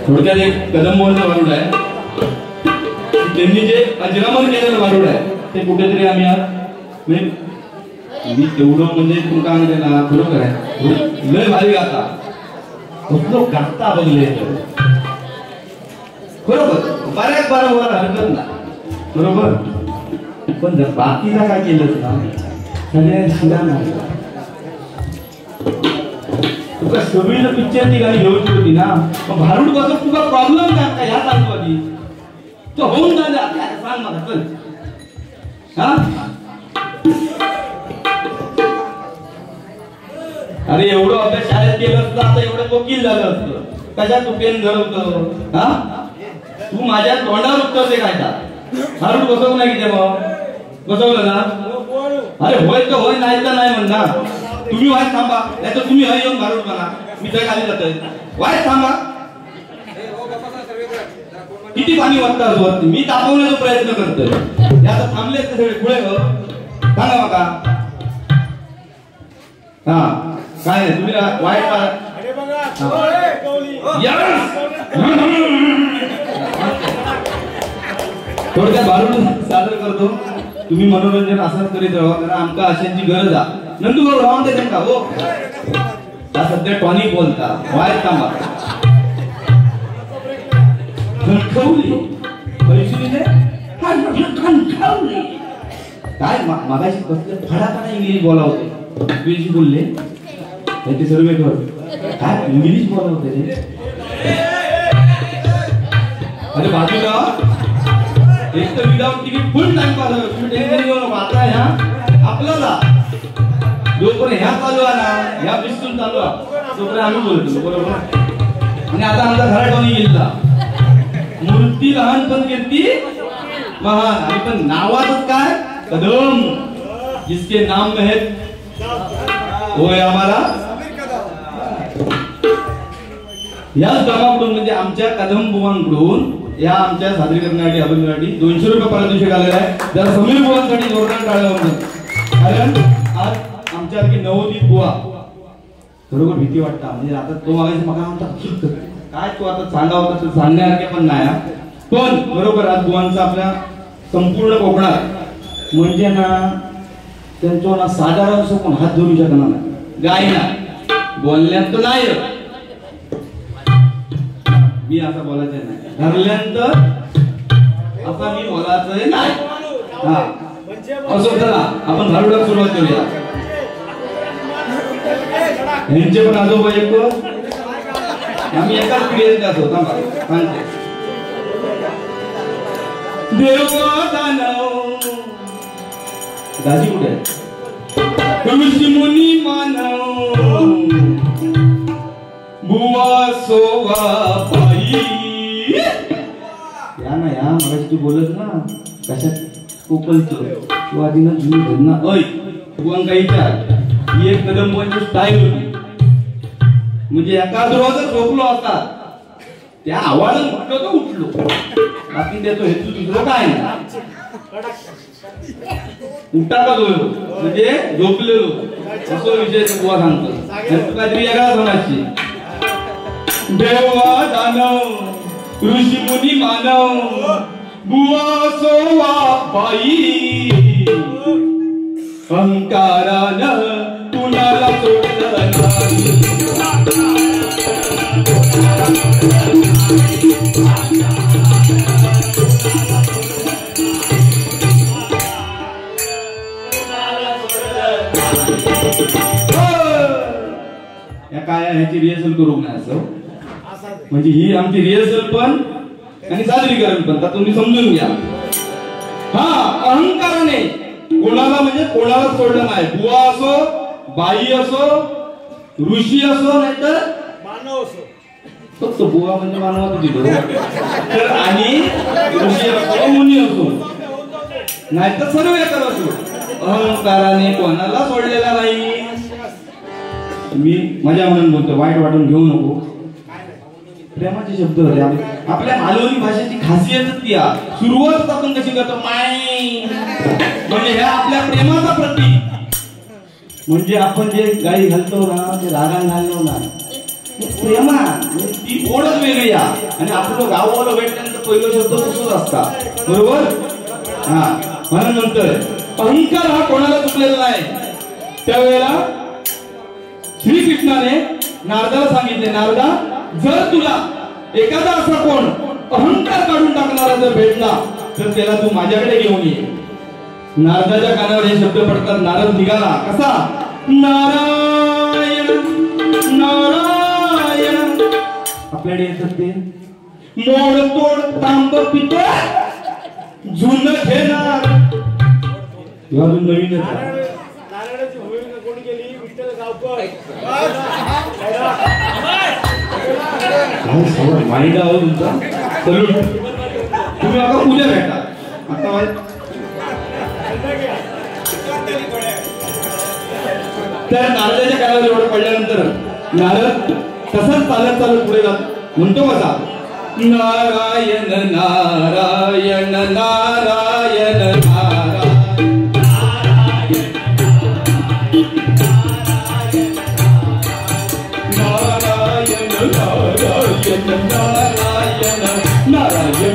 थोडक्यात एक कदंबवरचं वारुड आहे. त्यांनी जे अजरामर केलेलं वारुड आहे ते कुठेतरी आम्ही आज म्हणजे मी तेवढं म्हणजे तुमका म्हणजे ना बरोबर आहे लय भारी गाता कसलो गाता बघले बरोबर बऱ्याच बरोबर हरकत ना बरोबर पण जर बाकीला काय केलं ना सगळ्या शिरा नाही तुका सगळी पिक्चरची गाडी घेऊन होती ना मग भारूड बसून तुका प्रॉब्लेम काय ह्या सांगतो आधी तो होऊन झाले आता सांग मला चल हा अरे एवढं अभ्यास शाळेत केलं असतं आता एवढं वकील झालं असतं कशा तू पेन धरवतो हा तू माझ्या तोंडावर उत्तर दे काय भारूड बसवलं नाही की तेव्हा बसवलं ना अरे होय तर होय नाही तर नाही म्हणणार तुम्ही वाईट थांबा नाही तर तुम्ही हय येऊन भारूड म्हणा मी तर खाली जातोय वाईट थांबा किती पाणी वाटतं मी तापवण्याचा प्रयत्न करतोय आता थांबले सगळे पुढे सांगा बघा हा काय नाही तुम्ही वाईट थोडक्यात भारूड सादर करतो तुम्ही मनोरंजन असंच करीत राहा कारण आमका अशांची गरज आहे नंदू भाऊ राहून दे त्यांना हो सध्या टॉनिक बोलता वाईट थांबा खणखवली पैसे काय मागाशी कसले फडाफडा इंग्लिश बोलावते इंग्लिश बोलले ते सर्वे कर काय इंग्लिश बोलावते अरे बाजूला एक तर विदाउट तिकीट फुल टाइम पास तुम्ही टेन्शन घेऊ नका आता ह्या आपल्याला जोपर्यंत ह्या चालू आहे ना ह्या पिस्तूल चालू आहे तोपर्यंत आम्ही बोलतो बरोबर आणि आता आमचा घराटोनी गेला मूर्ती लहान पण कीर्ती महान आणि पण नावातच काय कदम जिसके नाम में है होय आम्हाला याच गावाकडून म्हणजे आमच्या कदम बुवांकडून या आमच्या सादरीकरणासाठी अभिनयासाठी 200 रुपये पारितोषिक आलेलं आहे त्या समीर बुवांसाठी जोरदार टाळ्या वाजवा कारण आज आमच्यासारखी नवोदित बुवा बरोबर भीती वाटतं म्हणजे आता तो मागायचं मग म्हणता काय तो आता सांगावं तसं सांगण्यासारखे पण नाही पण बरोबर आज बुवांचा आपल्या संपूर्ण कोकणात म्हणजे ना त्यांच्यावर ना साधारण पण हात धरू शकणार नाही गाय ना बोलण्यात तर नाही मी असं बोलायचं नाही धरल्यानंतर आता मी बोलायचं नाही हा असं चला आपण भारूडाला सुरुवात करूया यांचे पण आजोबा येतो आम्ही एकाच पिढीत जातो सांगते देवा दानव दाजी कुठे ऋषी मुनी मानव बुवा सोवा बाई या ना या मगाशी तू बोलत ना कशात कोकलचं तू आधी ना जुनी घडना ऐ बुवांका विचार ही एक कदंबाची स्टाईल होती म्हणजे एका दरवाजा झोपलो असता त्या आवाजात म्हटलं तर उठलो बाकी त्याचा हेतू दुसरं काय नाही उठा का जो म्हणजे झोपलेलो असं विषय बुवा सांगतो काहीतरी वेगळा समाजची देवा दानव ऋषी मुनी मानव बुवा सोवा बाई अहंकारानं कुणाला सोडलं नाही या काय ह्याची रिहर्सल करू नये असं म्हणजे ही आमची रिहर्सल पण आणि सादरीकरण पण तर तुम्ही समजून घ्या हा अहंकाराने कोणाला म्हणजे कोणाला सोडलं नाही बुवा असो बाई असो ऋषी असो नाहीतर मानव असो फक्त बुवा म्हणजे मानवात दिलो तर आणि ऋषी असो मुनी असो नाहीतर सर्व एकर असो अहंकाराने कोणाला सोडलेला नाही मी मजा म्हणून बोलतो वाईट वाटून घेऊ नको प्रेमाचे शब्द होते. आपल्या मालवणी भाषेची खासियतच ती आहे. सुरुवात आपण कशी करतो, माय, म्हणजे हे आपल्या प्रेमाचा प्रतीक. म्हणजे आपण जे गाई घालतो ना ते रागान घालतो ना, प्रेमा ती ओढच वेगळी आहे. आणि आपलं गावाला भेटल्यानंतर पहिला शब्द तसंच असतात, बरोबर. हा, म्हणून नंतर अहंकार हा कोणाला चुकलेला नाही. त्यावेळेला श्रीकृष्णाने नारदाला सांगितले, नारदा, जर तुला एखादा असा कोण अहंकार काढून टाकणारा जर भेटला तर त्याला तू माझ्याकडे घेऊन ये. नारदाच्या कानावर हे शब्द पडतात. नारद निघाला कसा, नारायण नारायण. आपल्याकडे येतात ते मोड तोड तांब पितो झुन घेणार. नवीन माइंड आहो तुमचा. तुम्ही आता उद्या भेटा. आता तर नारदाच्या कानावर एवढं पडल्यानंतर नारद तसाच चालत चालत पुढे जात म्हणतो कसा, नारायण नारायण नारायण नारायण नारायण नारायण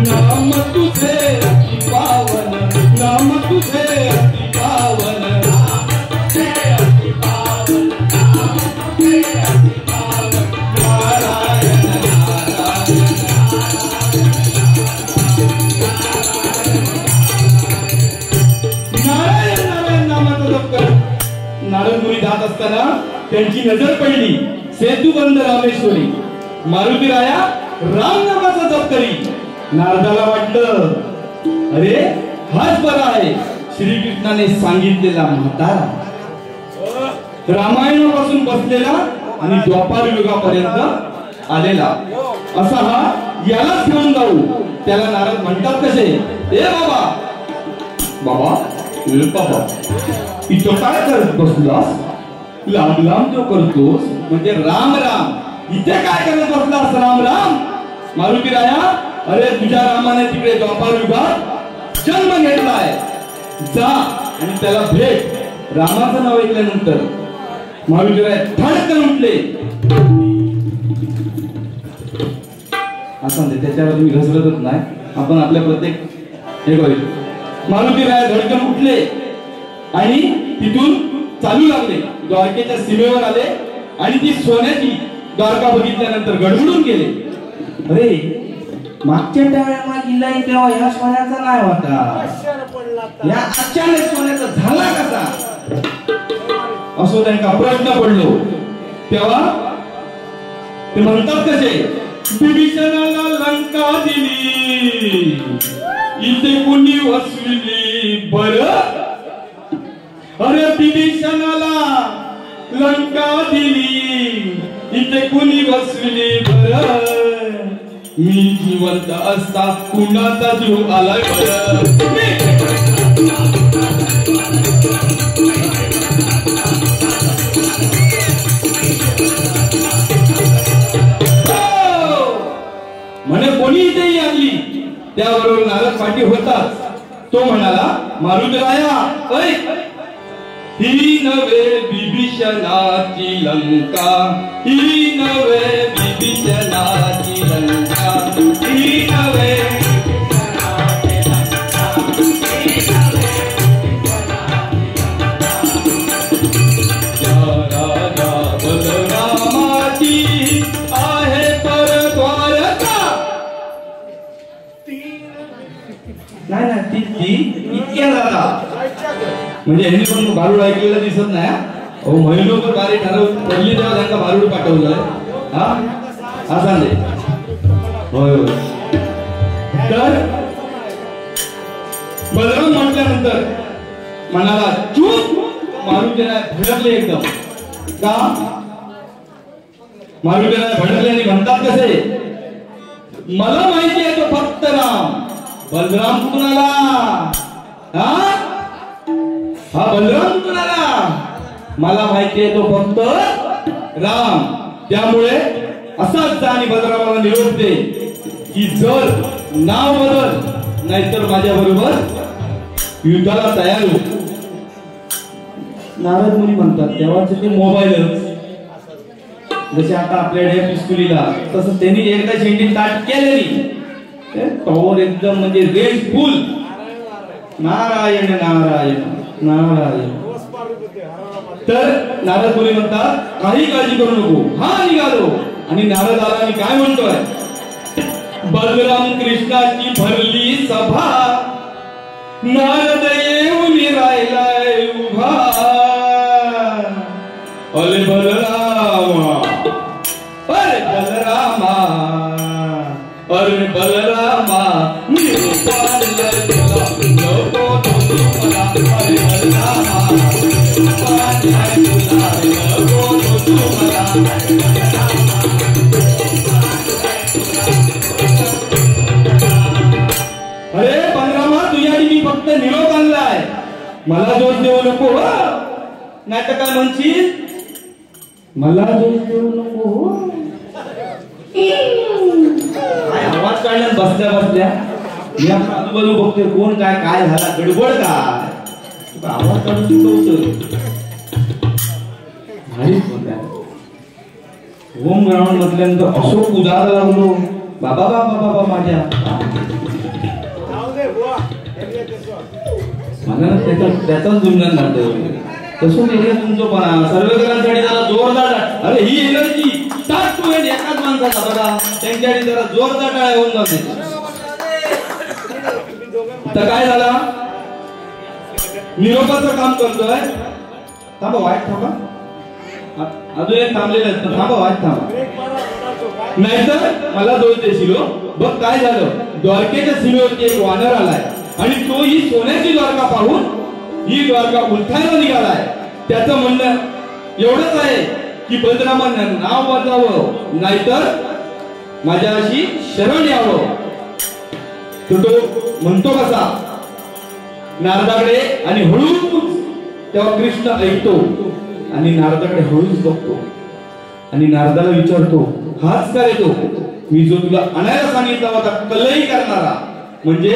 नाम तुझे अति पावन, नाम तुझे अति पावन, नारायण नारायण नारायण नामाचा जप कर. नारदमुनी जात असताना त्यांची नजर पडली सेतुबंध रामेश्वरी. मारुती राया राम नामाचा जप करी. नारदाला वाटलं, अरे हाच बरा आहे श्रीकृष्णाने सांगितलेला म्हातारा, रामायणापासून बसलेला आणि द्वापार युगापर्यंत आलेला असा हा, यालाच घेऊन जाऊ. त्याला नारद म्हणतात कसे, ए बाबा बाबा बाबा, इथं काय करत बसलास, लांब लांब जो करतोस म्हणजे राम राम, इथे काय करत बसलास राम राम. मारुती राया, अरे तुझ्या रामाने तिकडे द्वापार युगात जन्म घेतलाय, जा आणि त्याला भेट. रामाचं नाव ऐकल्यानंतर मारुती राय धडकन उठले. असं त्याच्यावर तुम्ही घसरतच नाही, आपण आपल्या प्रत्येक हे करू. मारुती राय धडकन उठले आणि तिथून चालू लागले. द्वारकेच्या सीमेवर आले आणि ती सोन्याची द्वारका बघितल्यानंतर गडबडून गेले. अरे मागच्या टाळ्याला गेलाय तेव्हा ह्या सोन्याचा नाही होता, या अचानक सोन्याचा झाला कसा, असो त्यांना प्रश्न पडलो. तेव्हा ते म्हणतात कसे, विभीषणाला लंका दिली इथे कुणी वसविली बर. अरे विभीषणाला लंका दिली इथे कुणी वसविली बर. मी जिवंत असता कुणाचा जीव आलाय बर. म्हणे कोणी इथेही आणली. त्याबरोबर नारद पाठी होताच तो म्हणाला, मारुतीराया ऐ, ही नवे विभीषणाची लंका, ही नवे विभीषणाची लंका, ही नवे राजा बलरामाची आहे पर द्वारका. नाही ना ती इतक्या दादा म्हणजे यांनी पण भारूड ऐकलेलं दिसत नाही. हो महिनोभर बारी ठरवून पडली तेव्हा त्यांना भारूड पाठवलंय. हा असा नाही. होय होय. तर बलराम म्हटल्यानंतर मनाला चूप. मारुतीला भडकले एकदम. का मारुतीला भडकले आणि म्हणतात कसे, मला माहिती आहे तो फक्त राम. बलराम कुठून आला, हा बलराम कुठून आला. मला माहिती आहे तो फक्त राम. त्यामुळे असाच जा आणि बलरामाला निरोप दे की जर नाव बदल नाहीतर माझ्या बरोबर युद्धाला तयार हो. नारद मुनी म्हणतात तेव्हाचे ते मोबाईलच जसे आता आपल्याकडे पिस्तुलीला तसं त्यांनी एकदा शेंडी ताट केलेली टॉवर एकदम म्हणजे रेंज फुल. नारायण नारायण नारायण. तर नारद मुनी म्हणतात काही काळजी करू नको, हा निघालो. आणि नारद आला आणि काय म्हणतोय, बलराम कृष्णाची भरली सभा, नारद येऊन राहिलाय उभा. अरे बलरामा, अरे बलरामा, अरे बलरामा, अरे बलरामा तुझ्या मी फक्त निरोप आणलाय, मला दोष देऊ नको. नाही तर काय म्हणशील, मला दोष देऊ नको. काय आवाज काढला बसल्या बसल्या मी आपला आजूबाजू बघतोय कोण काय काय झाला गडबड काय आवाज काढून शिकवतोय. होम ग्राउंड म्हटल्यानंतर अशोक उदाहरण लागलो बाबा बाबा बाबा माझ्या मला त्याचाच गुणगान लागतं. तसं एरिया तुमचं पण सर्वेकरांसाठी जरा जोरदार. अरे ही एनर्जी स्टार्ट टू एंड एकाच माणसाचा बघा त्यांच्यासाठी जरा जोरदार टाळ्या होऊन जाते. तर काय झाला, निरोपाचं काम करतोय. थांबा वाईट थांबा, अजून एक थांबलेलं असतं. थांबा वाईट थांबा, नाहीतर मला दोष देशील. बघ काय झालं, द्वारकेच्या सीमेवरती एक वानर आलाय आणि तो ही सोन्याची द्वारका पाहून ही द्वारका उलथायला निघालाय. त्याचं म्हणणं एवढंच आहे की बलरामानं नाव बदलावं नाहीतर माझ्याशी शरण यावं. तो म्हणतो कसा नारदाकडे आणि हळूच. तेव्हा कृष्ण ऐकतो आणि नारदाकडे हळूच बघतो आणि नारदाला विचारतो, हाच का रे तो मी जो तुला आणायला सांगितला होता कलई करणारा म्हणजे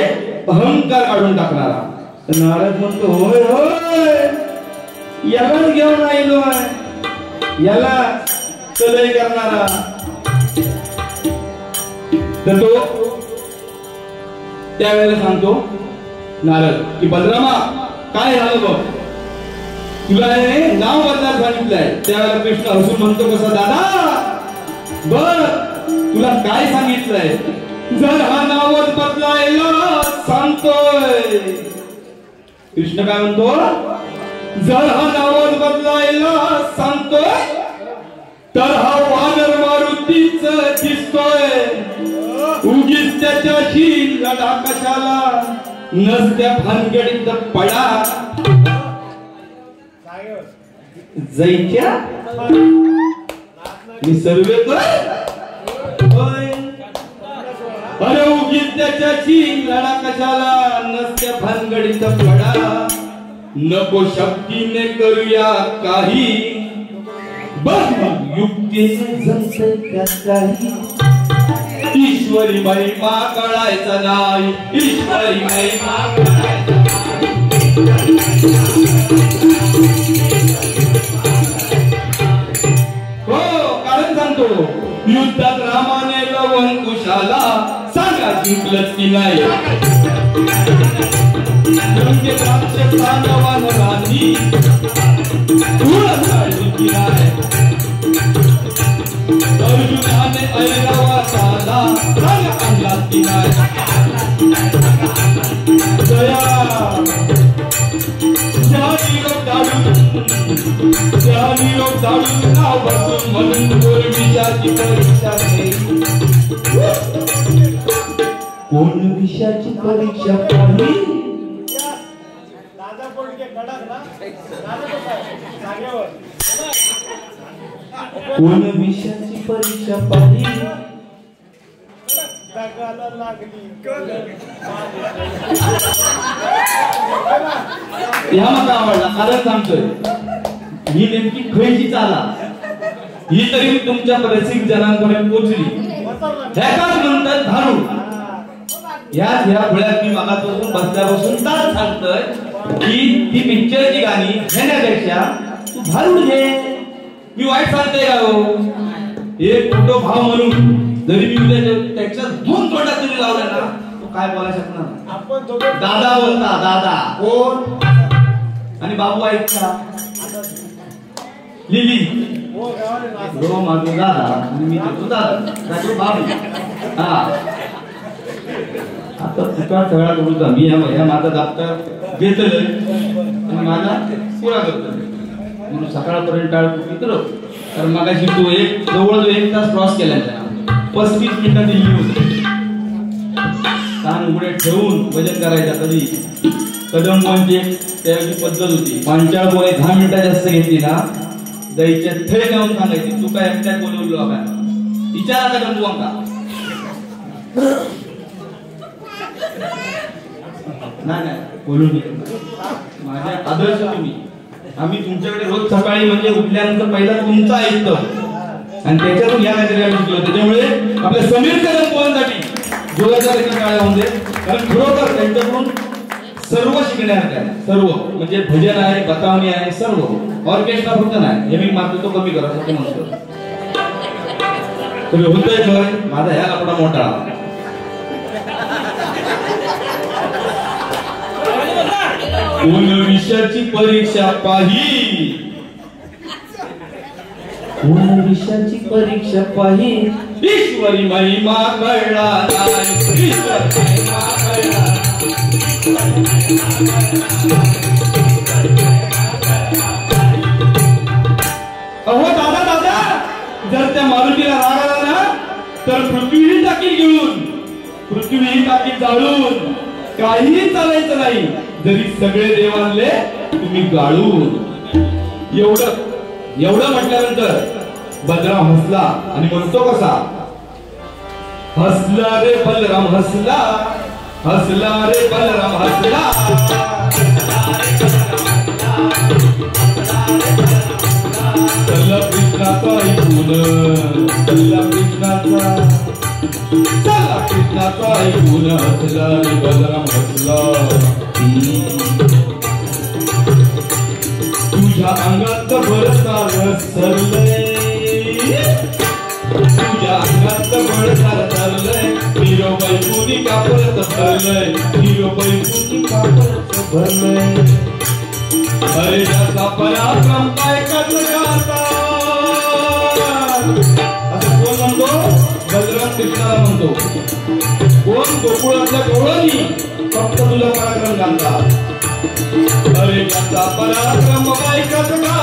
अहंकार काढून टाकणारा. तर नारद म्हणतो, होय होय यालाच घेऊन आलोय, याला कलई करणारा. तर तो त्यावेळेला सांगतो नारद की बलरामा काय झालं बघ, तुला नाव बदलायला सांगितलंय. त्यावेळेला कृष्ण हसून म्हणतो कसा, दादा बर तुला काय सांगितलंय, जर हा नावच बदलायला सांगतोय. कृष्ण काय म्हणतो, जर हा नावच बदलायला सांगतोय तर हा वानर मारुतीच दिसतोय. उगीच त्याच्याशी लढा कशाला, नसत्या भानगडीत पडा. जैच्या मी सर्वे अरे उगीच त्याच्याशी लढा कशाला, नसत्या भानगडीत पडा. नको शक्तीने करूया काही, बघ युक्तीने जमतंय त्यात काही. ईश्वरी महिमा कळायचा नाही, ईश्वरी महिमा कळायचा हो. कारण सांगतो, युद्धात रामाने लवंकुशाला सांगा जिंकलंच की नाही. वानरांनी अर्जुनाने ऐरावताला आणला की नाही. निरोप जाळून नाव बसून म्हणून विषाची परीक्षा कोण विषयाची परीक्षा पाहिली. कोण विषयाची परीक्षा पाहिली. या मला आवडला. कारण सांगतोय ही नेमकी खयची चाला ही तरी तुमच्या रसिक जनांपर्यंत पोहोचली. ह्याकाच म्हणतात धारू. ह्या फुळ्यात मी मागापासून बसल्यापासून तास सांगतोय की ती पिक्चरची गाणी घेण्यापेक्षा तू भारूड घे. मी वाईट सांगते का हो? एक मोठो भाव म्हणून जरी मी उद्या त्याच्या 2 तोंडात तुम्ही लावले ना तो काय बोलायला शकणार? आपण दादा बोलता. दादा कोण? आणि बाबू ऐकता लिली हो माझा दादा आणि मी तो दादा बाबू. हा आता तुका सगळा करूचा मी ह्या माझा दप्तर घेतलं आणि माझा पुरा करतो म्हणून सकाळपर्यंत मित्र. तर मगाशी तू जवळ 1 तास क्रॉस केला 35 मिनिटं दिली होती. कान उघडे ठेवून वजन करायचा. कधी कदम म्हणजे त्याची पद्धत होती. पांचाळ गोळे 10 मिनिटं जास्त घेतली ना दहीच्या थेट जाऊन सांगायची तू काय एकट्या बोलवलो का विचारा कदम बुवांका. नाही बोलून माझ्या आदर्श तुम्ही. आम्ही तुमच्याकडे रोज सकाळी म्हणजे उठल्यानंतर पहिला तुमचा ऐकतो आणि त्याच्यातून या काहीतरी शिकलो. त्याच्यामुळे आपल्या समीर कदम बुवांसाठी जोरदार एका काळामध्ये कारण खरोखर त्यांच्याकडून सर्व शिकण्यासारखं आहे. सर्व म्हणजे भजन आहे, बतावणी आहे, सर्व. ऑर्केस्ट्रा फक्त नाही हे मी मात्र तो कमी करा असं म्हणतो. तुम्ही होतोय खरं माझा ह्या लपडा मोठा. कोण विषयाची परीक्षा पाही. कोण विषयाची परीक्षा पाही. ईश्वरी महिमा कळला नाही. ईश्वरी महिमा कळला. अहो दादा दादा जर त्या मारुतीला राग आला ना तर पृथ्वी टाकी घेऊन पृथ्वी टाकी जाळून काहीही चालायचं नाही. जरी सगळे देव आणले तुम्ही गाळून. एवढं म्हटल्यानंतर बलराम हसला आणि म्हणतो कसा हसला रे बलराम हसला. हसला रे बलराम हसला. चला कृष्णाचा ऐकून चला कृष्णाचा चला कृष्णाचा ऐकून हसला रे बलराम हसला. तुझ्या अंगात बळ सार सरलय. तुझ्या अंगात बळ सार सरलय. हिरोबाई कुणी कापरत भरलय. हिरोबाई कुणी कापरत भरलय. अरे त्याचा पराक्रम काय करता असं कोण म्हणतो? बलराम कृष्णाला म्हणतो. कोण गोकुळातल्या गवळणी फक्त तुला पराक्रम घालतात. अरे त्याचा पराक्रम काय करता.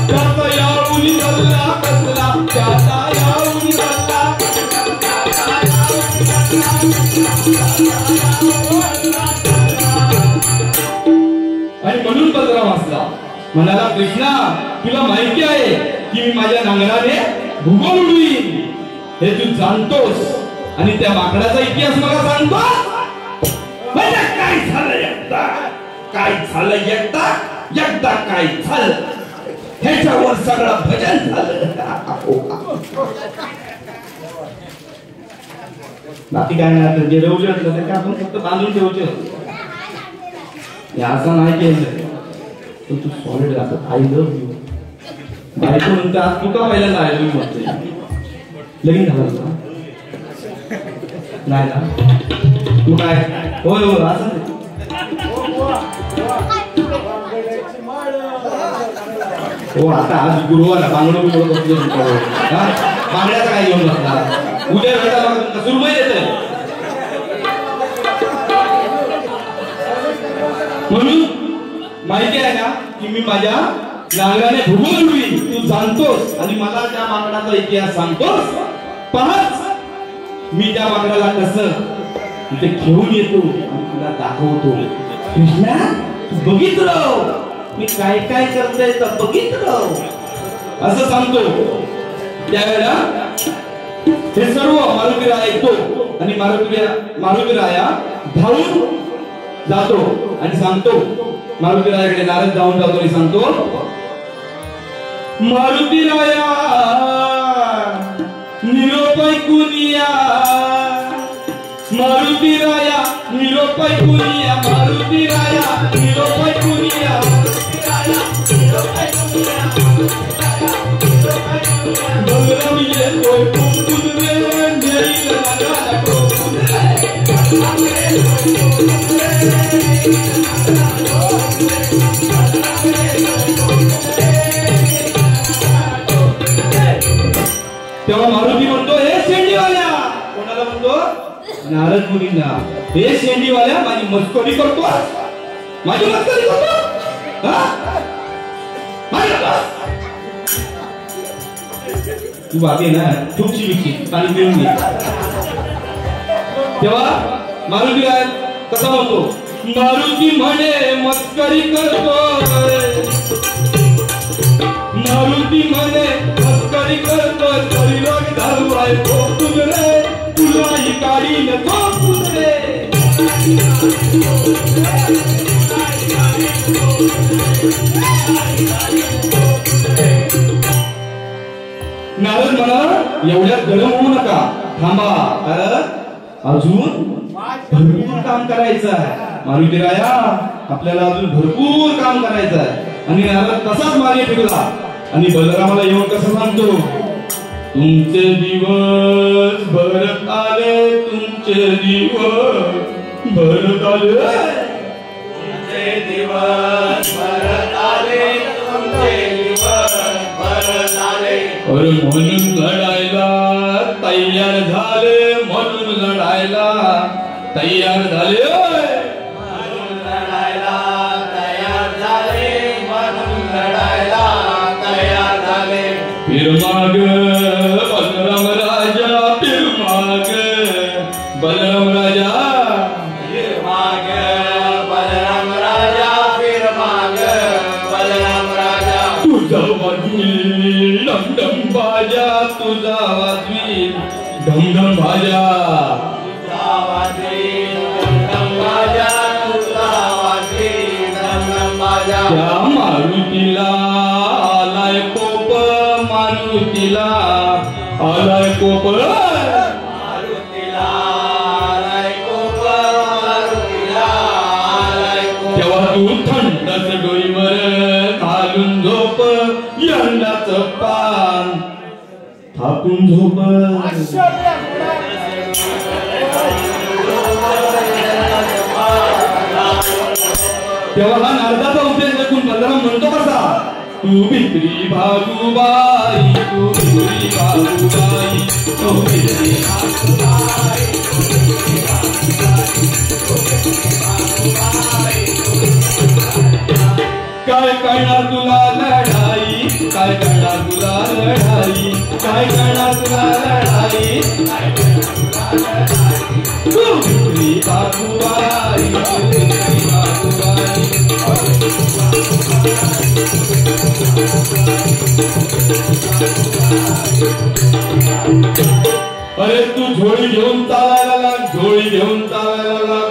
त्याचा याऊनी झाला कसला. त्याचा याऊनी झाला. आणि म्हणून बलराम असला म्हणाला कृष्णा तुला माहिती आहे की मी माझ्या नांगराने भूगोल उडवीन हे तू जाणतोस. आणि त्या माकडाचा इतिहास मला सांगतो. म्हणजे काय झालं एकदा काय झालं एकदा काय झालं ह्याच्यावर सगळं भजन झालं. बाकी काय नाही जे रवले होते ते आपण फक्त बांधून ठेवचे होते. असं नाही केलं तर तू सॉलिड राहत. आय लव्ह यू बायको म्हणते आज तू का पहिल्यांदा आय लव्ह यू म्हणते. लगीन झालं नाही ना तू काय होय हो असं हो. आता आज गुरुवार बांगडो बांगड्याचा काय घेऊन बसला उद्या भेटा सुरमई येते. म्हणून माहिती आहे ना की मी माझ्या नांगराने भूगोल उडवीन तू जाणतोस. आणि मला त्या माकडाचा इतिहास सांगतोस. पाहच मी त्या माकडाला कसं इथे घेऊन येतो आणि तुला दाखवतो. कृष्णा तू बघितलं मी काय काय करतोय तर बघितलं असं सांगतो. त्यावेळेला हे सर्व मारुतीराया ऐकतो आणि मारुतीराया धावून जातो आणि सांगतो. मारुतीरायाकडे नारद जाऊन जातो आणि सांगतो मारुती राया निरोप ऐकूनिया, मारुती राया निरोप ऐकूनिया, मारुती राया निरोप ऐकूनिया, बलराम येतोय कोकून रे, नेईल नागाला कोकून रे, तेव्हा मारुती म्हणतो हे शेंडीवाल्या, कोणाला म्हणतो? नारद मुनींना. हे शेंडीवाल्या माझी मस्करी करतो, माझी मस्करी करतो, तू बाबी ना ठुकशी बिकशी पाणी पिऊन घे. तेव्हा मारुती काय कसा म्हणतो? मारुती म्हणे मस्करी करतोय, मारुती म्हणे मस्करी करतोय, परिलोक धरू आहे कोकून रे, तुला ही गाडी न कोकून रे. नारद म्हणाला एवढ्या गरम होऊ नका, थांबा, अजून भरपूर काम करायचं आहे. मारुती राया आपल्याला अजून भरपूर काम करायचं आहे. आणि नारद तसाच मागे फिरला आणि बलरामाला येऊन कसं सांगतो? तुमचे दिवस भरत आले, तुमचे दिवस भरत आले, तुमचे दिवस भरत आले, तुमचे दिवस भरत आले. अरे म्हणून लढायला तयार झाले, म्हणून लढायला तयार झाले, म्हणून लढायला तयार झाले, म्हणून लढायला तयार झाले. फिरमाग बलराम राजा, फिरमाग बलराम राजा, फिरमाग बलराम राजा, फिरमाग बलराम राजा. तुझा वाजवी डमडम बाजा, तुझा वाजवी डमडम बाजा, तुझा वाजवी डमडम बाजा, तुझा वाजवी डमडम बाजा. त्या मारुतीला आलाय कोप, मारुतीला आलाय कोप, मारुतीला आलाय कोप, मारुतीला आलाय कोप. तेव्हा तू थंडच डोईवर घालून झोप, यंदाचं पान थापून झोप. तेव्हा हा नारदाचा उपदेश ऐकून बलराम म्हणतो कसा? तू भित्री भागुबाई, तू भित्री भागुबाई, तू भित्री भागुबाई, काय करणार तुला लढाई, काय करणार तुला लढाई, काय करणार तुला लढाई, तू भित्री भागुबाई, तू भित्री भागुबाई. अरे तू झोळी घेऊन चालायला लाग, झोळी घेऊन चालायला लाग,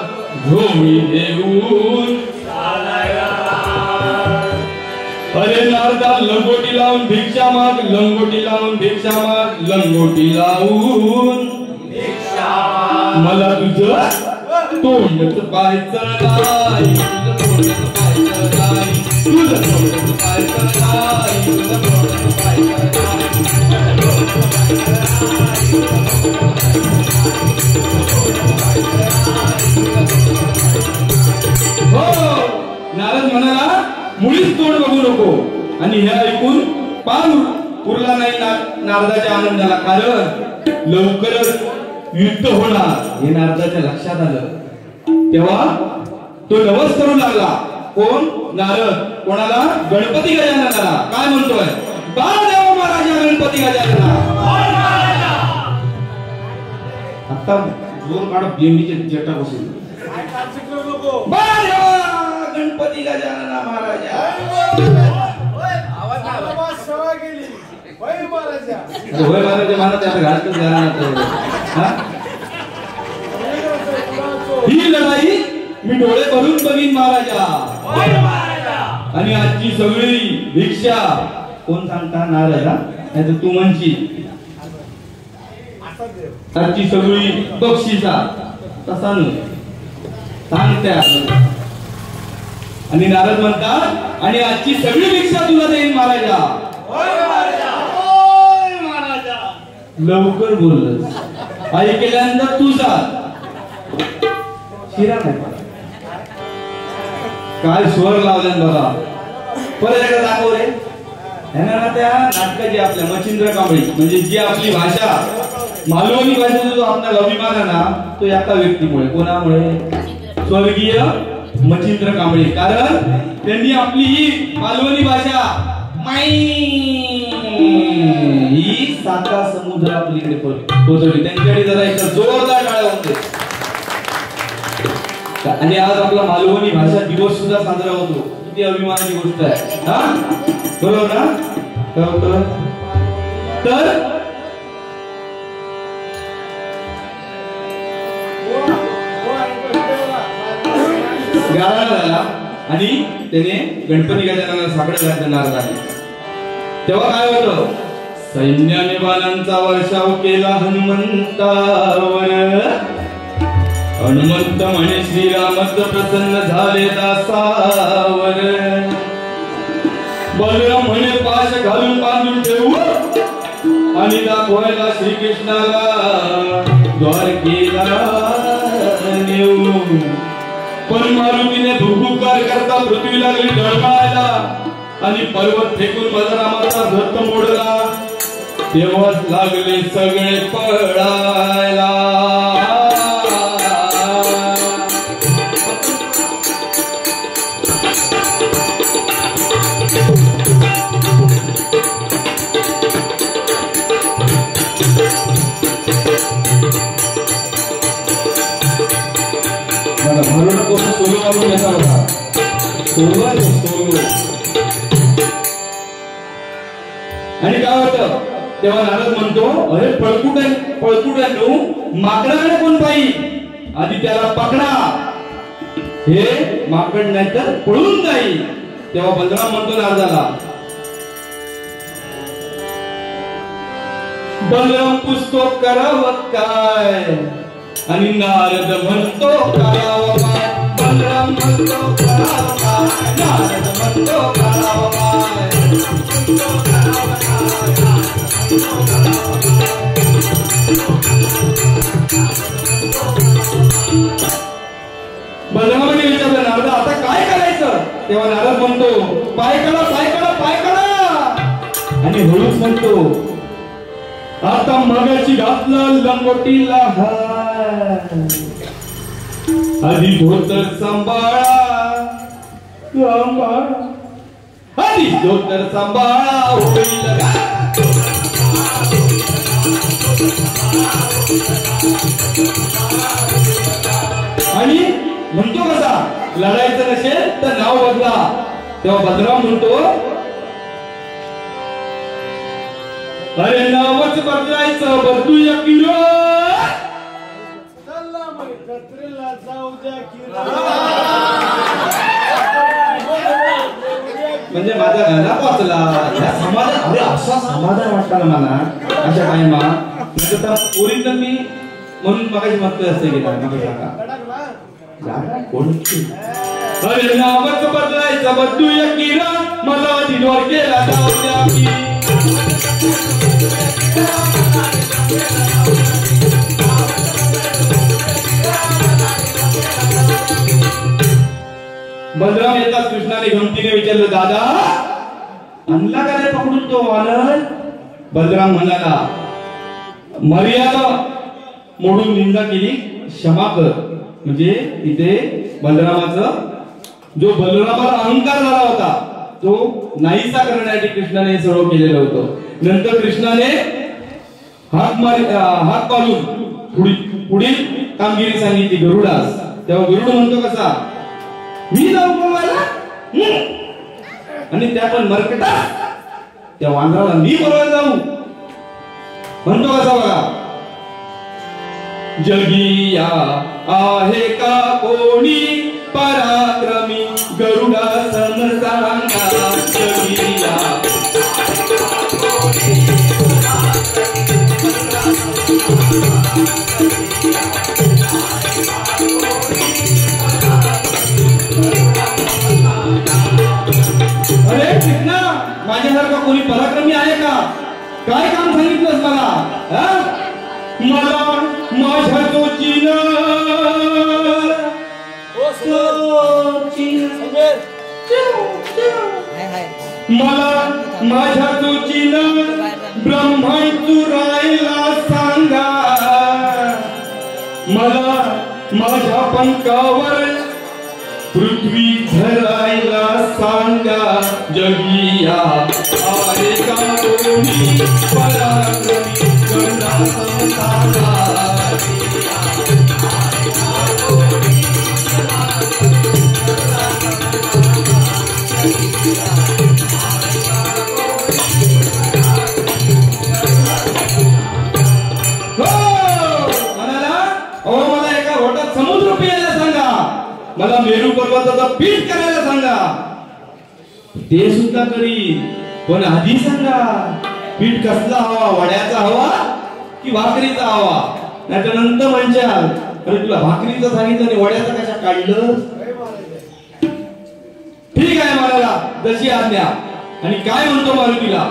झोळी घेऊन चालायला. अरे नारदा लंगोटी लावून भिक्षा माग, लंगोटी लावून भिक्षा माग, लंगोटी लावून भिक्षा माग. मला तुझं तोंडच पाहायचं नाही, तुझं तोंडच पाहायचं नाही, तुझं तोंडच पाहायचं नाही, तुझं तोंडच पाहायचं नाही. हो नारद म्हणाला मुळीच तोंड बघू नको. आणि हे ऐकून पान उरला नाही नारदाच्या आनंदाला, कारण लवकरच युद्ध होणार हे नारदाच्या लक्षात आलं. तेव्हा तो नवस करू लागला. कोण? नारद. कोणाला? गणपती गजाननाला. काय म्हणतोय? बाळदेव महाराजा गणपती गजानना. आता जोर काढ बेंबीचे जटा बसून गणपती गजानना महाराजा. ही लढाई मी डोळे भरून बघीन महाराजा. आणि आजची सगळी भिक्षा कोण सांगता नारदा नाही तर तू म्हणची आजची सगळी बक्षिसा तसा न सांगते आणि नारद म्हणतात आणि आजची सगळी भिक्षा तुला देईन महाराजा. लवकर बोललंस ऐकल्यानंतर तुझा शिरा नाही काय स्वर लावल्यान बघा. परत एकदा दाखव रे. ह्याना त्या नाटकाची आपल्या मच्छिंद्र कांबळी म्हणजे जी आपली भाषा मालवणी भाषेचा जो आपला अभिमान आहे ना तो एका व्यक्तीमुळे कोणामुळे स्वर्गीय मच्छिंद्र कांबळी. कारण त्यांनी आपली ही मालवणी भाषा ही साता समुद्र आपल्याकडे पोहोचवली. त्यांच्याकडे जरा एक जोरदार टाळ्या होते. आणि आज आपला मालवणी भाषा दिवस सुद्धा साजरा होतो. किती अभिमानाची गोष्ट आहे हा बरोबर ना. तर गाळा झाला आणि त्याने गणपती गजाननाला साकडं घातलं नारदाने. तेव्हा काय होतं सैन्याने बाणांचा वर्षाव केला हनुमंतावर. हनुमंत म्हणे श्रीरामच प्रसन्न झाले दासावर. बलराम म्हणे पाश घालून बांधून ठेवू आणि दाखवायला श्रीकृष्णाला द्वारकेला नेऊ. पण मारुतीने धुडुकार करता पृथ्वी लागली ढळकायला आणि पर्वत फेकून बलरामाचा रथ मोडला. तेव्हाच लागले सगळे पळायला. आणि काय होतं तेव्हा नारद म्हणतो अरे पळकुट माकडाकडे कोण पाहिजे आधी त्याला पकडा. हे माकड नाही तर पळून जाईल. तेव्हा बलराम म्हणतो नारदाला बलराम पुसतो करावं काय आणि नारद म्हणतो करावं काय. बलराम म्हणतो करावं काय नारद म्हणतो करावं काय. बलरामाने विचारलं नारद आता काय करायचं. तेव्हा नारद म्हणतो पाय काढा पाय काढा पाय काढा. आणि हळूच म्हणतो आता मगाची घातला लंगोटीला हात आधी धोतर सांभाळा आधी धोतर सांभाळा होईल. आणि म्हणतो कसा लढायचं नसेल तर नाव बदला. तेव्हा बलराम म्हणतो अरे नावच बदलायचं बदलूया किरो. म्हणजे माझा गाणा पोचला या समाधान. अरे असा समाधान वाटतं ना मला अशा टाइमा. ओरिजिनल मी म्हणून मगाशी मस्त असते की नाही सांगा कोणती. अरे नावच बदलायचं बदलूया किरा मला दिनवर केला जाऊ द्या की. बलराम येतात कृष्णाने गमतीने विचारलं दादा आणला का रे पकडून तो वानर. बलराम म्हणाला मर्यादा मोडून निंदा केली क्षमा कर. म्हणजे इथे बलरामाचं जो बलरामाला अहंकार झाला होता तो नाहीसा करण्यासाठी कृष्णाने सर्व केलेलं होतं. नंतर कृष्णाने हात मारून पुढील कामगिरी सांगितली गरुडास. तेव्हा गरुड म्हणतो कसा मी जाऊ बोलवायला आणि त्या पण मरकटा त्या वानराला मी बोलवायला जाऊ म्हणतो कसा बघा. जगिया आहे का कोणी पराक्रमी गरुडा सम सांगा. जगिया माझ्यासारखा कोणी पराक्रमी आहे का? काय काम सांगितलंस मला? मला माझ्या जोचीन मला माझ्या जोचीन ब्रह्मांड चुरायला सांगा, मला माझ्या पंखावर पृथ्वी धरायला सांगा. जगिया आरे का कोणी पराक्रमी गंगा संसारा. समुद्र पियायला सांगा, मला मेरू पर्वताचा पीठ करायला सांगा. ते सुद्धा करी, पण आधी सांगा पीठ कसला हवा, वड्याचा हवा की भाकरीचा हवा? नाहीतर नंतर म्हणशाल अरे तुला भाकरीचं सांगितलं आणि वड्याचं कशा काढलं? ठीक आहे मला जशी आज्ञा. आणि काय म्हणतो मारुतीला?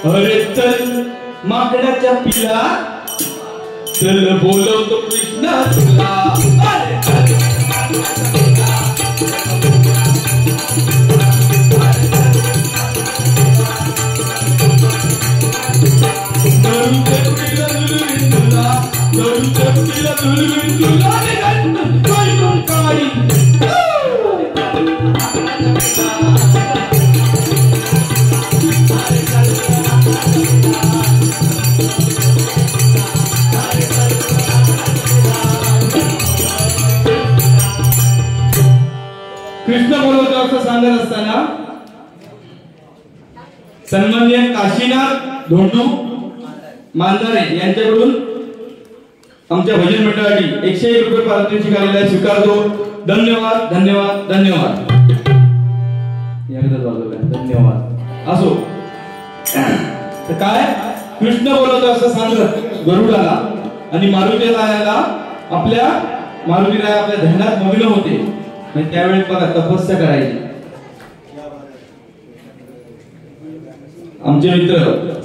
अरे चल माकडाच्या पिला, चल बोलवतो कृष्ण तुला. कृष्ण बोलवतो असं सांगत असताना सन्माननीय काशीनाथ धोंडू मांजारे यांच्याकडून आमच्या भजन मंडळाने 101 रुपये पारितोषिक आलेला आहे, स्वीकारतो. धन्यवाद धन्यवाद धन्यवाद. धन्यवाद. असो तर काय कृष्ण बोलवतो असं सांगत गरुडाला आणि मारुतीला आपल्या ध्यानात मग्न होते. त्यावेळी बघा तपस्या करायची. आमचे मित्र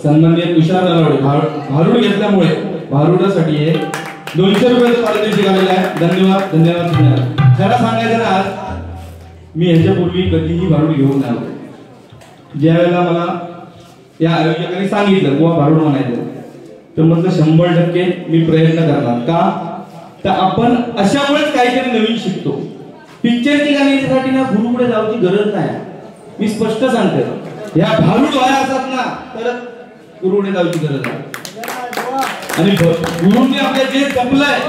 सन्माननीय तुषार नलावडे भारूड घेतल्यामुळे भारूडासाठी 200 रुपयाचं पारितोषिक आलेलं आहे. धन्यवाद धन्यवाद धन्यवाद. खरं सांगायचं ना, आज मी ह्याच्यापूर्वी कधीही भारूड घेऊन नाही आलो. ज्या वेळेला मला या आयोजकांनी सांगितलं किंवा भारूड म्हणायचं तर म्हटलं 100% मी प्रयत्न करणार. का तर आपण अशामुळेच काहीतरी नवीन शिकतो. पिक्चरची गाणी यासाठी ना गुरुकडे जाऊची गरज नाही. मी स्पष्ट सांगते, या भारूड व्हाया असतात ना तर गुरुकडे जाऊची गरज आहे. आणि गुरुने आपल्या जे जपलंय,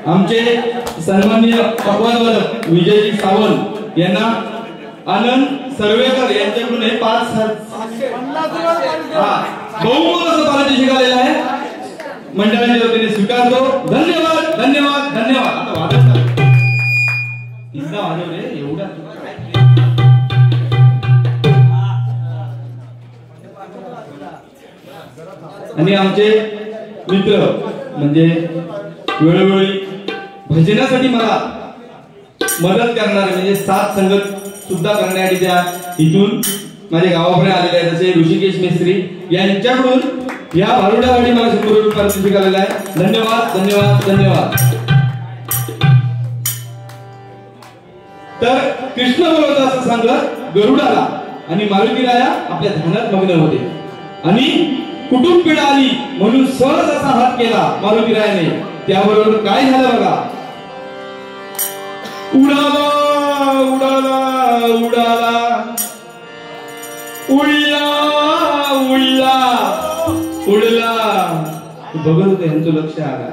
आमचे सन्माननीय पकवानवादक विजयजी सावंत यांना आनंद सर्वेकर यांच्याकडून 5,50,000 बहुमोल असं पारितोषिक आलेलं आहे. मंडळाच्या वतीने स्वीकारतो. धन्यवाद धन्यवाद धन्यवाद. आता वाजत वाजवले एवढा आणि आमचे मित्र म्हणजे वेळोवेळी भजनासाठी मला मदत करणारे म्हणजे साथ संगत सुद्धा करण्यासाठी त्या इथून माझ्या गावाकडे आलेले आहेत जसे ऋषिकेश मिस्त्री यांच्याकडून या भारुडासाठी मला 100 रुपये पारितोषिक आलेलं आहे. धन्यवाद धन्यवाद धन्यवाद. तर कृष्ण बोलवतो असं सांगत गरुडाला आणि मारुतीराया आपल्या ध्यानात मग्न होते. आणि कुटुंब पिढा आली म्हणून सहज असा हात केला मारुतीरायाने. त्याबरोबर काय झालं बघा. उडाला उडाला उडाला उडला उडला उडला. बघत होते यांचं लक्ष आलं.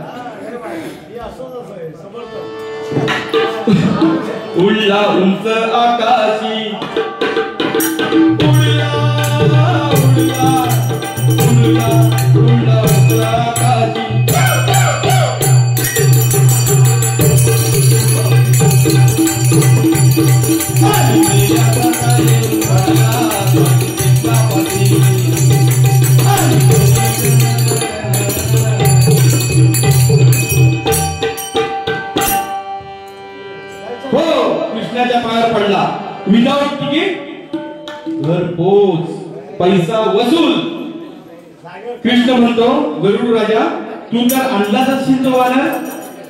उडला उंच आकाशी उडला उडला उडला उडला उंच आकाशी. हो कृष्णाच्या पायावर पडला विदाउट तिकीट घर पोच पैसा वसूल. कृष्ण म्हणतो गरुड राजा तू तर आणलाच असशील तो वानर.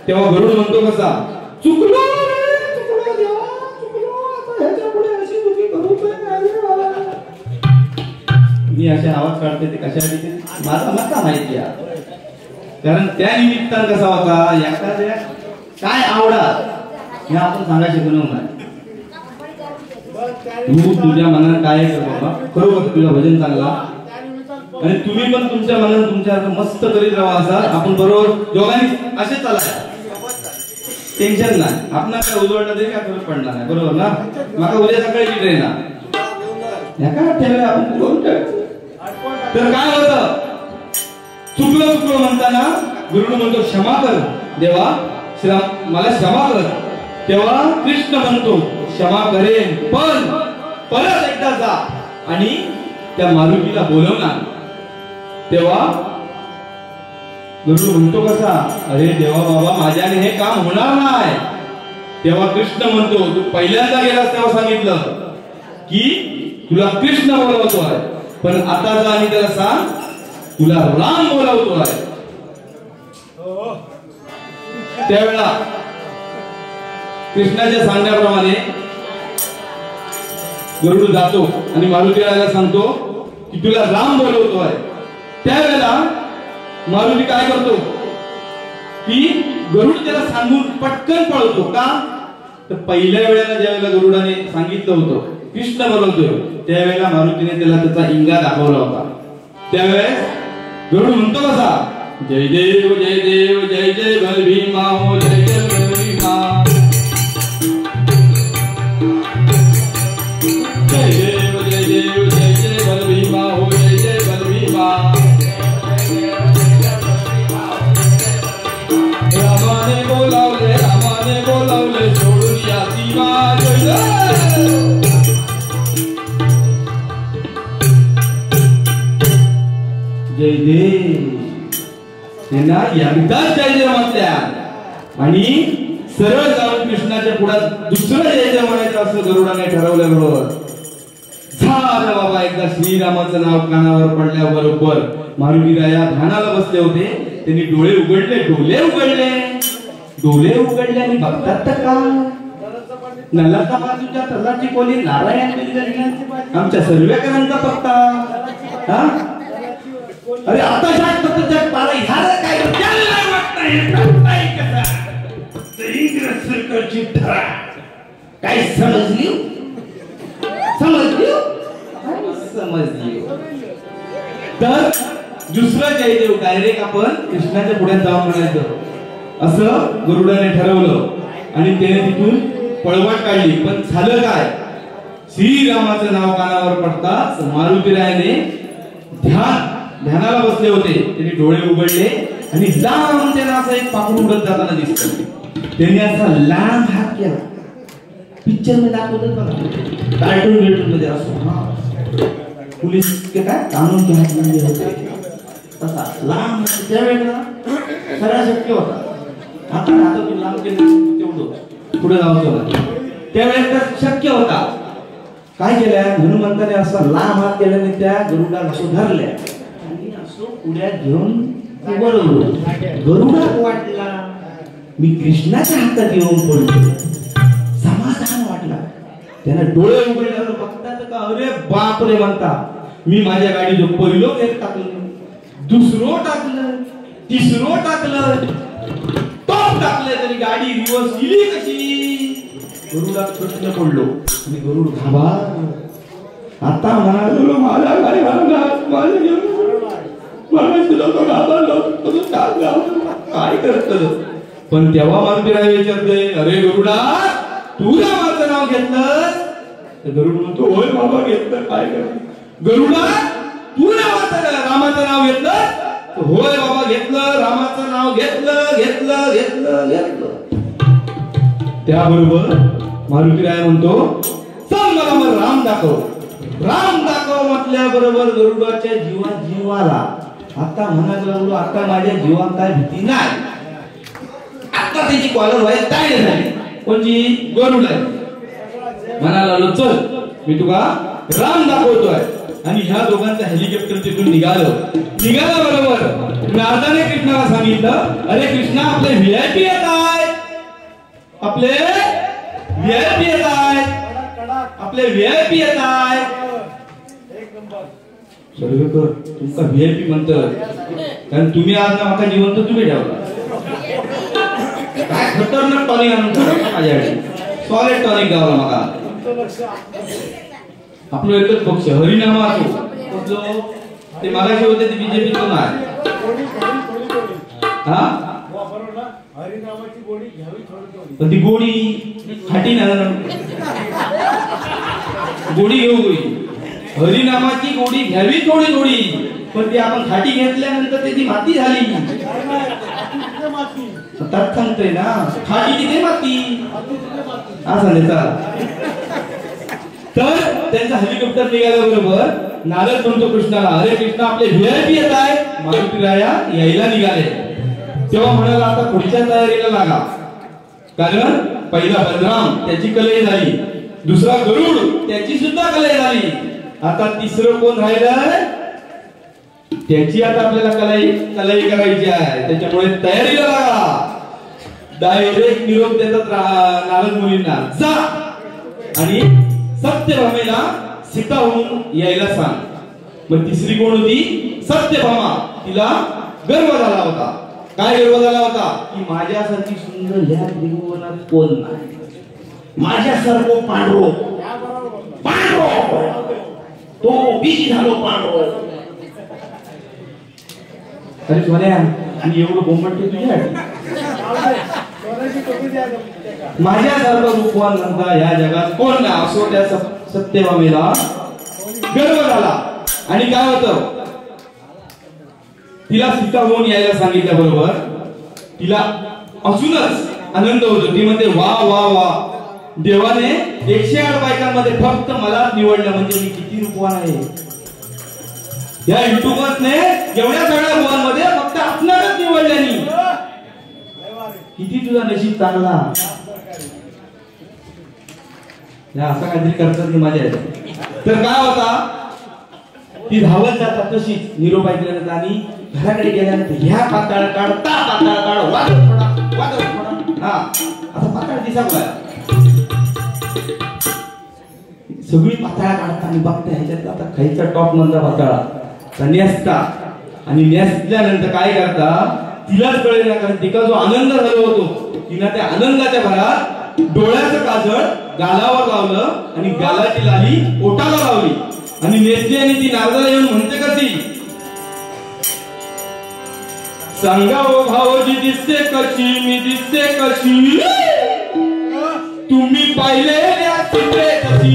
तेव्हा गरुड म्हणतो कसा चुकलो देवा चुकलो आता ह्याच्या पुढे अशी चुकी करूच नाही. मी अशा आवाज काढते ते कशासाठी मला माहिती आहे. कारण त्या निमित्तानं कसा होता एखाद्या काय आवडा हे आपण सांगायला शिकलो नाही. तू तुझ्या मनात काय कर बाबा खरोखर तुझं भजन चांगला आणि तुम्ही पण तुमच्या मनात तुमच्या मस्त करीत राहा. असा आपण बरोबर दोघांनी असे चालाय टेन्शन नाही. आपण काय उजवडलं तरी काय फरक पडणार नाही बरोबर ना. माका उद्या सकाळची ट्रेन आपण तर काय होतं चुकलो म्हणताना गुरुने म्हणतो क्षमा कर देवा मला क्षमा कर. तेव्हा कृष्ण म्हणतो क्षमा करेन पण परत एकदा जा आणि त्या मारुतीला बोलवणार. तेव्हा गुरु म्हणतो कसा अरे देवा बाबा माझ्याने हे काम होणार नाही. तेव्हा कृष्ण म्हणतो तू पहिल्यांदा गेलास तेव्हा सांगितलं की तुला कृष्ण बोलवतोय पण आता जा आणि त्याला सांग तुला राम बोलवतोय. त्यावेळा कृष्णाच्या सांगण्याप्रमाणे गरुड जातो आणि मारुतीला सांगतो की तुला राम बोलवतोय. त्यावेळेला मारुती काय करतो की गरुड त्याला सांगून पटकन पळतो. का तर पहिल्या वेळेला ज्या वेळेला गरुडाने सांगितलं होतं कृष्ण बोलवतोय त्यावेळेला मारुतीने त्याला त्याचा इंगा दाखवला होता. त्यावेळेस गरुड म्हणतो कसा जय देव जय देव जय जय बलभीमा हो जय जय बलभीमा जय देव जय देव जय जय बलभीमा हो जय जय बलभीमा रामाने बोलावले सोडून या सीमा जय देव त्यांना एकदाच जय जय म्हटल्या आणि सरळ जाऊन कृष्णाच्या पुढे दुसरं जय जय म्हणायचं असं गरुडाने ठरवल्याबरोबर झालं बाबा. एकदा श्रीरामाचं नाव कानावर पडल्याबरोबर मारुती राया ध्यानाला बसले होते. त्यांनी डोळे उघडले आणि बघतात तर का नलता बाजूच्या तलाची कोली नारायण आमच्या सर्वेकरांचा पत्ता. अरे आता जग पारा ह्याला काय काय समजली तर दुसरं जयदेव डायरेक्ट आपण कृष्णाच्या पुढे जाऊन म्हणायचं असं गरुडाने ठरवलं आणि त्याने तिथून पळवाट काढली. पण झालं काय श्रीरामाचं नाव कानावर पडताच मारुतीरायाने ध्यानाला बसले होते. त्यांनी डोळे उघडले आणि लांब त्यांना असं एक पाखरू उडत जाताना दिसतं. त्यांनी असा लांब हात केला. पिक्चर मध्ये दाखवतात बघा कार्टून मध्ये असं पोलीस के काय कानून के हात मध्ये होते तसा लांब त्यावेळेला खरा शक्य होता. आता तू लांब केलं तेवढं पुढे जाऊ त्यावेळेला शक्य होता. काय केलं हनुमंताने असं लांब हात केल्याने त्या गरुडाला असं धरल्या आणि असं पुढ्या घेऊन उभं गरुडाला वाटला मी कृष्णाच्या हातात येऊन पडलो. समाधान वाटला. त्याने डोळे उघडल्यावर बघतात का अरे बाप रे म्हणता मी माझ्या गाडीचं पहिलं गेअर टाकलं दुसरं टाकलं तिसरं टाकलं टॉप टाकलं तरी गाडी रिवर्स गेली कशी. गरुडा प्रश्न पडलो आणि गरुड घाबा आता म्हणालो माझ्या गाडी काय करत. पण तेव्हा मारुतीराय विचारते अरे गरुडा तू रामाचं नाव घेतलं. गरुड म्हणतो होय बाबा घेतलं. काय करत गरुडा तू रामाचं नाव घेतलं. होय बाबा घेतलं रामाचं नाव घेतलं. त्याबरोबर मारुतीराय म्हणतो चल मला मग राम दाखव म्हटल्याबरोबर गरुडाच्या जीवाला आता म्हणायला लागलो आता माझ्या जीवात काय भीती नाही. आता त्याची कॉलर व्हायला काय झाली कोणची गरुड आहे. म्हणाला चल मी तुला राम दाखवतोय. आणि ह्या दोघांचं हेलिकॉप्टर तिथून निघाला बरोबर नारदाने कृष्णाला सांगितलं अरे कृष्णा आपले व्हीआयपी येत आहेत, आपले व्हीआयपी येत आहेत, आपले व्हीआयपी येत आहेत. सर्वेकर तुमका व्हीआयपी म्हणतात कारण तुम्ही आज ना माका जिवंत तुम्ही ठेवला. काय खतरनाक टॉनिक आणून माझ्याकडे सॉलिड टॉनिक गावला माका. आपलं एकच पक्ष हरिनामाचो ते मागाशी होते ते बीजेपी तो नाही. हा पण ती गोडी खाटी ना गोडी घेऊ गोळी हरिनामाची गोडी घ्यावी थोडी थोडी पण ती आपण खाटी घेतल्यानंतर त्याची माती झाली. त्यात सांगतोय ना खाटी तिथे माती असं नाही. तर त्यांचा हेलिकॉप्टर निघाल्या बरोबर नारद म्हणतो कृष्णाला अरे कृष्णा आपले व्हीआयपी येत आहे. मारुती राया यायला निघाले. तेव्हा म्हणाला आता पुढच्या तयारीला लागा कारण पहिला बलराम त्याची कलई झाली, दुसरा गरुड त्याची सुद्धा कलई झाली, आता तिसरं कोण राहिलंय त्याची आता आपल्याला कलई करायची आहे. त्याच्यामुळे तयारीला लागा. डायरेक्ट निरोप देतात नारद मुनींना जा आणि सत्यभामेला सीता होऊन यायला सांग. मग तिसरी कोण होती सत्यभामा. तिला गर्व झाला होता. काय गर्व झाला होता की माझ्यासारखी सुंदर ह्या त्रिभुवनात कोण नाही, माझ्यासारखं पांडव तो बिजी झालो पांडव. अरे सोन्या आणि एवढं बोंबटते तुझ्या माझ्यासारखं रूपवान नंदा या जगात कोण नाही असो त्या सत्यभामेला गर्व झाला. आणि काय होतं तिला सीता होऊन यायला सांगितल्याबरोबर तिला अजूनच आनंद होतो. ती म्हणते वा वा वा देवाने 108 बायकांमध्ये फक्त मला निवडलं म्हणजे मी किती रूपवान आहे. या युट्यूबरने एवढ्या सगळ्या रूपांमध्ये फक्त आपणालाच निवडल्यानी किती तुझा नशीब चांगला. असं काहीतरी करतात की माझ्या. तर काय होता ती धावत जातात तशीच निरोप ऐकल्यानंतर आणि घराकडे गेल्यानंतर ह्या पाताळ काढ ता पाताळ काढ वादळ थोडा हा असं पाताळ दिसा सगळी पाताळा काढतात आणि बघते ह्याच्यात आता खायचा टॉप मधला पाताळा न्यासता. आणि न्यासल्यानंतर काय करता तिलाच कळेल ना कारण तिला जो आनंद झाला होतो तिला त्या आनंदाच्या भरात डोळ्याचं काजळ गालावर लावलं आणि गालाची लाली ओठाला लावली आणि नेसली. आणि ती नारदाला येऊन म्हणते कशी सांगा ओ भाऊजी दिसते कशी मी दिसते कशी तुम्ही पाहिलेल्या चित्रे कशी.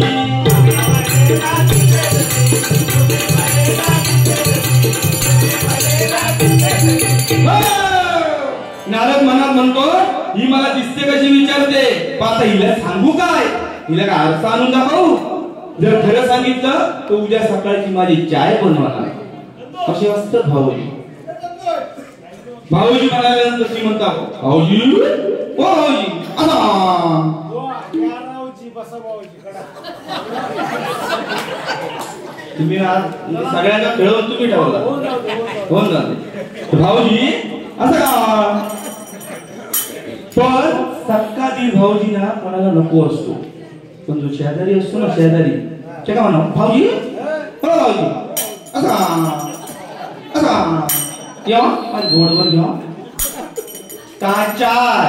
नारद मनात म्हणतो ही मला दिसते कशी विचारते पाहता हिला सांगू काय, हिला काय आरसा आणून दाखवू. जर खरं सांगितलं तर उद्या सकाळची माझी चाय बनवणार असे असतात भाऊजी. भाऊजी म्हणाल्यानंतर ती म्हणतात भाऊजी ओ भाऊजी तुम्ही सगळ्यांना खेळवून तुम्ही ठेवला हो ना भाऊजी असं का. पण सक्कादी भाऊजीना कोणाला नको असतो पण जो शेजारी असतो ना शेजारी ते काय म्हणा भाऊजी भाऊजी असा असा या माझ्या घोडवर घ्या काय चाय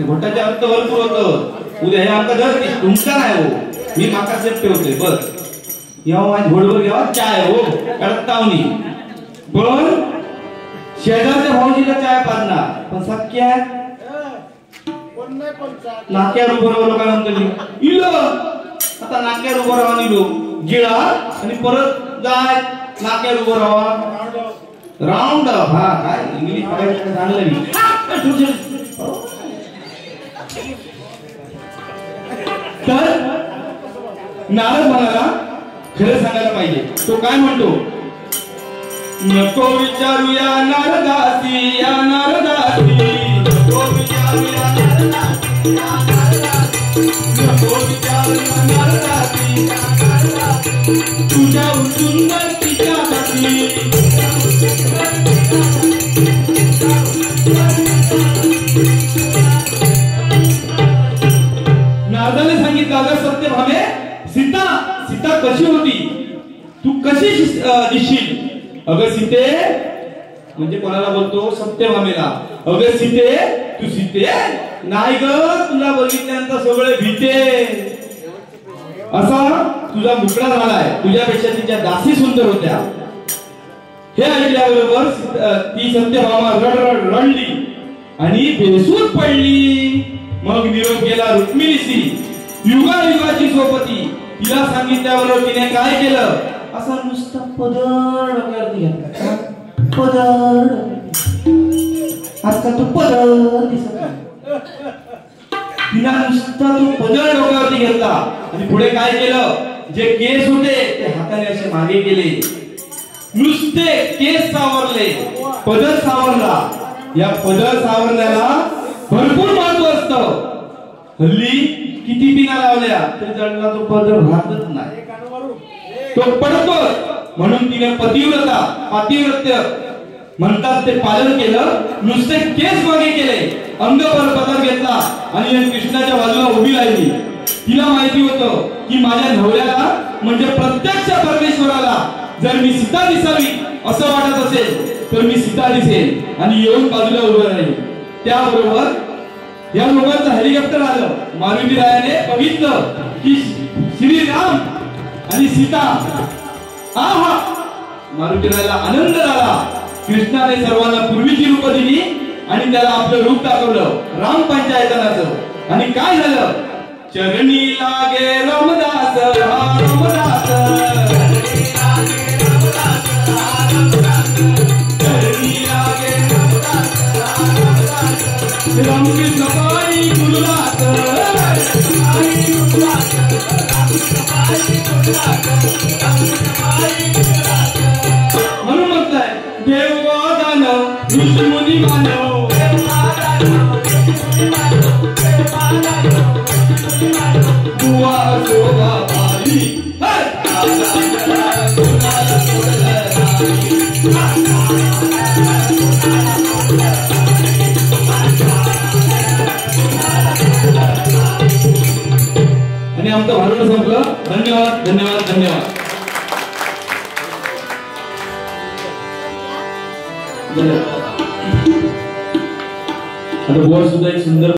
घोटाच्या अर्थ भरपूर होत उद्या हे आमका जर तुमचा नाही हो मी माका सेफ ठेवतोय बस या माझ्या घोडवर घ्या चाय हो कडतावनी. पण शेजारच्या भाऊजीला चाय पाजणार पण सख्या नाक्यावर उभं राहू काय म्हणतो इल आता नाक्यावर उभं राहा निलो गिळा आणि परत जाय नाक्यावर उभं राहा राऊंड हा काय इंग्लिश बघायचं चांगलं नाही. तर नारद म्हणाला खरं सांगायला पाहिजे. तो काय म्हणतो नको विचारू या नारदासी या नारदासी नको विचारू या नारदासी या नारदासी नको नारदाने सांगितलं अगं सत्यभामे सीता सीता कशी होती तू कशी दिसशील अगं सीते म्हणजे कोणाला बोलतो सत्यभामेला अगं सीते तू सीते नाही ग तुला बघितल्यानंतर सगळे भीते असा तुझा मुकडा झालाय तुझ्यापेक्षा तिच्या दासी सुंदर होत्या हे ऐकल्याबरोबर ती सत्यभामा रडरड रडली आणि बेसूत पडली मग निरोप गेला रुक्मिणीशी युगायुगाची सोबती तिला सांगितल्यावर तिने काय केलं असा नुसता पदर डोक्यावरती घेतला पदर आजकाल तो पदर दिसत तिला नुसता तो पदर डोक्यावरती घेतला आणि पुढे काय केलं जे केस होते ते हाताने असे मागे गेले नुसते केस सावरले पदर सावरला या पदर सावरण्याला भरपूर महत्व असतं हल्ली किती पिना लावल्या तरी जडला तो पदर राहतच नाही तो पडतो म्हणून तिने पतिव्रता पातिव्रत्य म्हणतात ते पालन केलं नुसते केस मागे केले अंगभर पदर घेतला आणि कृष्णाच्या बाजूला उभी राहिली तिला माहिती होतं की माझ्या नवऱ्याला म्हणजे प्रत्यक्ष परमेश्वराला जर मी सीता दिसावी असं वाटत असेल तर मी सीता दिसेल आणि येऊन बाजूला उभं राहील त्याबरोबर या लोकांचं हेलिकॉप्टर आलं मारुतीरायाने बघितलं की श्रीराम आणि सीता आहा मारुतीरायाला आनंद झाला कृष्णाने सर्वांना पूर्वीची रूप दिली आणि त्याला आपलं रूप दाखवलं राम पंचायतनाचं आणि काय झालं चरणी लागे रामदास रामदास रामकृष्ण पाई गुरुनाथ म्हणून म्हणताय देववादान ऋषीमुनी मानव बुवा शोभा पाली आणि आमचं भाषण संपलं धन्यवाद धन्यवाद धन्यवाद आता बुवा सुद्धा एक सुंदर